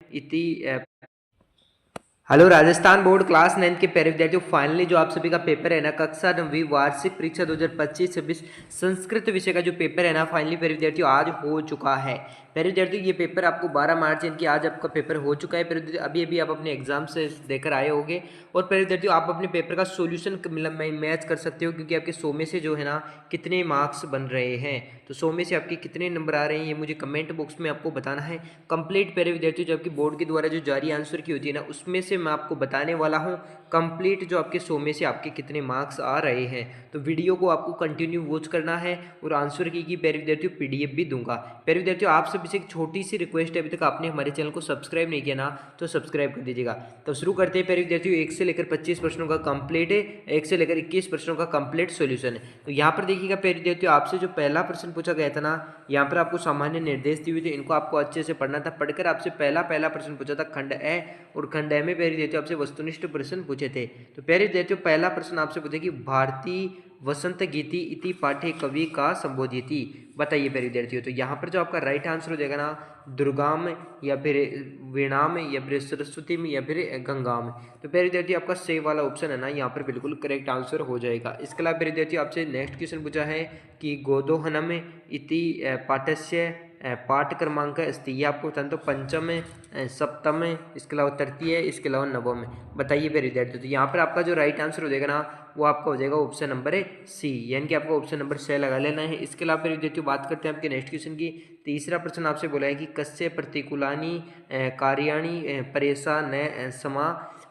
इति hello Rajasthan board class 9 के प्यारे विद्यार्थियों, फाइनली जो आप सभी का पेपर है ना, कक्षा 9वीं वार्षिक परीक्षा 2025-26 संस्कृत विषय का जो पेपर है ना, फाइनली प्यारे विद्यार्थियों आज हो चुका है। प्यारे विद्यार्थियों, ये पेपर आपको 12 मार्च यानी कि आज आपका पेपर हो चुका है। प्यारे विद्यार्थियों, अभी अभी आप अपने एग्जाम से देकर आए होंगे और प्यारे विद्यार्थियों आप अपने पेपर का सोल्यूशन मैच कर सकते हो, क्योंकि आपके 100 में से जो है ना कितने मार्क्स बन रहे हैं, तो 100 में से आपके कितने नंबर आ रहे हैं ये मुझे कमेंट बॉक्स में आपको बताना है। कंप्लीट प्यारे विद्यार्थियों, जो आपकी बोर्ड के द्वारा जो जारी आंसर की होती है ना, उसमें से मैं आपको बताने वाला हूँ कंप्लीट जो आपके 100 में से आपके कितने मार्क्स आ रहे हैं। तो वीडियो को आपको कंटिन्यू वॉच करना है और आंसर की प्यारे विद्यार्थियों पीडीएफ भी दूंगा। प्यारे विद्यार्थियों, आप सभी से एक छोटी सी रिक्वेस्ट है, अभी तक आपने हमारे चैनल को सब्सक्राइब नहीं किया ना, तो सब्सक्राइब कर दीजिएगा। तो शुरू करते हैं प्यारे विद्यार्थियों। 1 से लेकर 25 प्रश्नों का कंप्लीट है, 1 से लेकर 21 प्रश्नों का कंप्लीट सोल्यूशन है। तो यहाँ पर देखिएगा प्यारे विद्यार्थियों, आपसे जो पहला प्रश्न पूछा गया था ना, यहाँ पर आपको सामान्य निर्देश दिए हुए थे, इनको आपको अच्छे से पढ़ना था। पढ़कर आपसे पहला प्रश्न पूछा था खंड ए, और खंड ए में प्यारे विद्यार्थियों आपसे वस्तुनिष्ठ प्रश्न पूछे थे। तो प्यारे विद्यार्थियों, पहला प्रश्न आपसे पूछे कि भारतीय वसंत गीति इति पाठ्य कवि का संबोधिति, बताइए प्यारे विद्यार्थियों। तो यहाँ पर जो आपका राइट आंसर हो जाएगा ना, दुर्गाम या फिर वीणाम या फिर सरस्वती में या फिर गंगाम। तो प्यारे विद्यार्थियों, आपका से वाला ऑप्शन है ना, यहाँ पर बिल्कुल करेक्ट आंसर हो जाएगा। इसके अलावा प्यारे विद्यार्थियों, आपसे नेक्स्ट क्वेश्चन पूछा है कि गोदोहनम इति पाठस्य पाठ क्रमांक अस्ति, ये आपको बताना। तो पंचम, सप्तम, इसके अलावा तृतीय, इसके अलावा नवम, बताइए प्यारे विद्यार्थियों। तो यहाँ पर आपका जो राइट आंसर हो जाएगा ना, वो आपका हो जाएगा ऑप्शन नंबर सी, यानी कि आपको ऑप्शन नंबर 6 लगा लेना है। इसके अलावा प्यारे विद्यार्थियों बात करते हैं आपके नेक्स्ट क्वेश्चन की। तीसरा प्रश्न आपसे बोला है कि कस्य प्रतिकूलानी कार्याणि परेशा न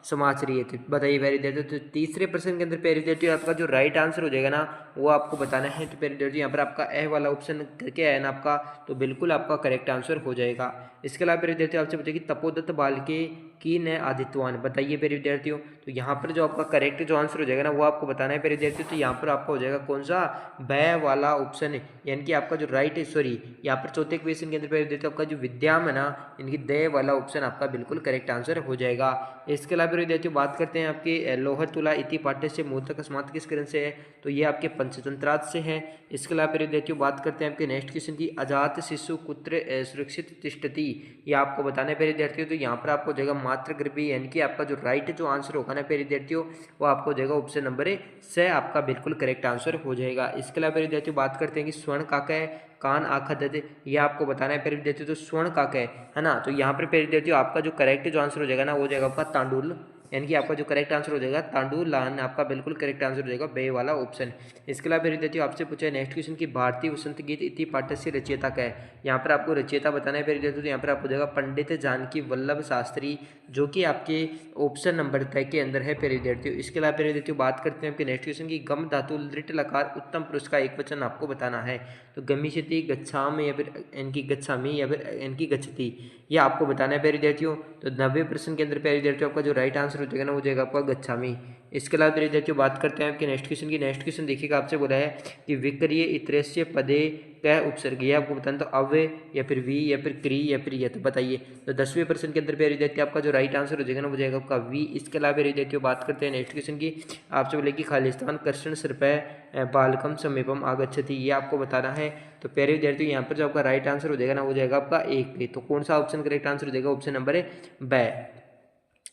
समाचरियत, बताइए प्यारे विद्यार्थियों। तो तीसरे प्रश्न के अंदर प्यारे विद्यार्थियों आपका जो राइट आंसर हो जाएगा ना, वो आपको बताना है। तो प्यारे विद्यार्थियों, यहाँ पर आपका ए वाला ऑप्शन करके आया ना आपका, तो बिल्कुल आपका करेक्ट आंसर हो जाएगा। इसके अलावा प्यारे विद्यार्थियों आपसे पूछेगी तपोदत्त बालके की न आदित्यवान, बताइए प्यारे विद्यार्थियों। तो यहाँ पर जो आपका करेक्ट जो आंसर हो जाएगा ना, वो आपको बताना है प्यारे विद्यार्थियों। तो यहाँ पर आपका हो जाएगा कौन सा, बै वाला ऑप्शन है, यानी कि आपका जो राइट है, सॉरी यहाँ पर चौथे क्वेश्चन के अंदर प्यारे विद्यार्थियों आपका जो विद्याम है ना, इनकी दे वाला ऑप्शन आपका बिल्कुल करेक्ट आंसर हो जाएगा। इसके अलावा प्यारे विद्यार्थियों बात करते हैं आपके लोह तुला इति पाठ्य से मूलतः अकस्मात किस ग्रंथ से है, तो ये आपके पंचतंत्रार्थ से है। इसके अलावा प्यारे विद्यार्थियों बात करते हैं आपके नेक्स्ट क्वेश्चन की, अजात शिशु कुत्र सुरक्षित तिष्ठति, ये आपको बताना है प्यारे विद्यार्थियों। तो यहाँ पर आपको हो जाएगा मातृ गर्भी, यानी कि आपका जो राइट जो आंसर होगा ना प्यारे विद्यार्थियों, वो आपको हो जाएगा ऑप्शन नंबर से आपका बिल्कुल करेक्ट आंसर हो जाएगा। इसके अलावा प्यारे विद्यार्थियों बात करते हैं कि स्वर्ण काका है कान आखा दे, ये आपको बताना है प्यारे विद्यार्थियों। तो स्वर्ण काका है ना, तो यहाँ पर प्यारे विद्यार्थियों आपका जो करेक्ट जो आंसर हो जाएगा ना, वो हो जाएगा आपका तांडुल, यानी कि आपका जो करेक्ट आंसर हो जाएगा तांडुलान, आपका बिल्कुल करेक्ट आंसर हो जाएगा बे वाला ऑप्शन। इसके अलावा विद्यार्थियों आपसे पूछा है नेक्स्ट क्वेश्चन की, भारतीय वसंत गीत इति पाठ्य से रचयिता का है, यहाँ पर आपको रचयिता बताना है विद्यार्थियों। तो यहाँ पर आपको हो जाएगा पंडित जानकी वल्लभ शास्त्री, जो कि आपके ऑप्शन नंबर तय के अंदर है प्यारे विद्यार्थियों। इसके अलावा प्यारे विद्यार्थियों बात करते हैं आपके नेक्स्ट क्वेश्चन की, गम धातु लिट लकार उत्तम पुरुष का एक वचन आपको बताना है। तो गमिष्यति गच्छाम या फिर इनकी गच्छामी या फिर इनकी गच्छति, ये आपको बताना है प्यारे विद्यार्थियों। तो 90 प्रश्न के अंदर प्यारे विद्यार्थियों आपका जो राइट आंसर हो जाएगा ना, वो जाएगा आपका गच्छामी। इसके अलावा प्यारे विद्यार्थियों बात करते हैं आपके नेक्स्ट क्वेश्चन की। नेक्स्ट क्वेश्चन देखिएगा, आपसे बोला है कि विक्रिय इतरेस्य पदे क उपसर्ग, ये आपको बताना। तो अव्य या फिर वी या फिर क्री या फिर यत, बताइए। तो 10वें प्रश्न के अंदर प्यारे विद्यार्थी आपका जो राइट आंसर हो जाएगा ना, वो जाएगा आपका वी। इसके अलावा प्यारे विद्यार्थियों बात करते हैं नेक्स्ट क्वेश्चन की। आपसे बोले कि खालिस्तान कृष्ण सिरपय बालकम समीपम आगच्छति, ये आपको बताना है। तो प्यारे विद्यार्थियों यहाँ पर जो आपका राइट आंसर हो जाएगा ना, वो जाएगा आपका एक पे। तो कौन सा ऑप्शन करेक्ट आंसर हो जाएगा, ऑप्शन नंबर है बै।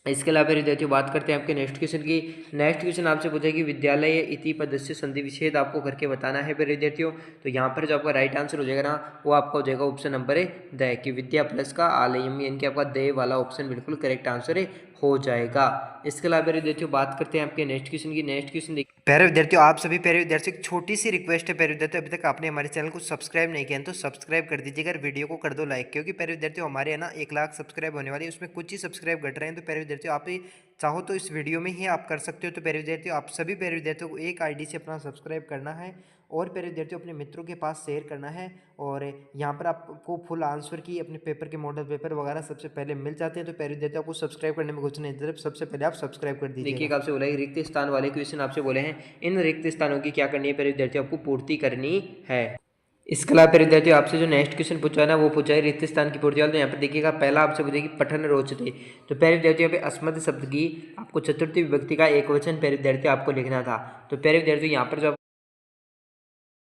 इसके अलावा विद्यार्थियों बात करते हैं आपके नेक्स्ट क्वेश्चन की। नेक्स्ट क्वेश्चन आपसे पूछेगी विद्यालय इति पदस्य संधि विच्छेद आपको करके बताना है विद्यार्थियों। तो यहाँ पर जो आपका राइट आंसर हो जाएगा ना, वो आपका हो जाएगा ऑप्शन नंबर है द, कि विद्या प्लस का आलयम, यानी कि आपका दे वाला ऑप्शन बिल्कुल करेक्ट आंसर हो जाएगा। इसके अलावा विद्यार्थियों बात करते हैं आपके नेक्स्ट क्वेश्चन की। नेक्स्ट क्वेश्चन प्यारे विद्यार्थियों, आप सभी प्यारे विद्यार्थियों एक छोटी सी रिक्वेस्ट है प्यारे विद्यार्थियों, अभी तक आपने हमारे चैनल को सब्सक्राइब नहीं किया तो सब्सक्राइब कर दीजिएगा, वीडियो को कर दो लाइक, क्योंकि प्यारे विद्यार्थियों हमारे है ना 1 लाख सब्सक्राइब होने वाली है, उसमें कुछ ही सब्सक्राइब घट रहे हैं। तो प्यारे विद्यार्थियों आप ही चाहो तो इस वीडियो में ही आप कर सकते हो। तो प्यारे विद्यार्थियों आप सभी प्यारे विद्यार्थियों को एक आईडी से अपना सब्सक्राइब करना है और प्यारे विद्यार्थियों अपने मित्रों के पास शेयर करना है। और यहाँ पर आपको फुल आंसर की अपने पेपर के मॉडल पेपर वगैरह सबसे पहले मिल जाते हैं। तो प्यारे विद्यार्थियों आपको सब्सक्राइब करने में कुछ नहीं, सबसे पहले आप सब्सक्राइब कर दीजिए। देखिए आपसे बोला है रिक्त स्थान वाले क्वेश्चन आपसे बोले हैं, इन रिक्त स्थानों की क्या करनी है प्यारे विद्यार्थियों, आपको पूर्ति करनी है। इसके अलावा प्यारे विद्यार्थियों आपसे जो नेक्स्ट क्वेश्चन पूछा है ना, वो पूछा है रिक्त स्थान की पूर्ति वाला। तो यहाँ पर देखिएगा पहला आपसे पूछेगी पठन रोचते। तो प्यारे विद्यार्थियों यहाँ पे अस्मद शब्द की आपको चतुर्थी विभक्ति का एक वचन प्यारे विद्यार्थियों आपको लिखना था। तो प्यारे विद्यार्थियों यहाँ पर जो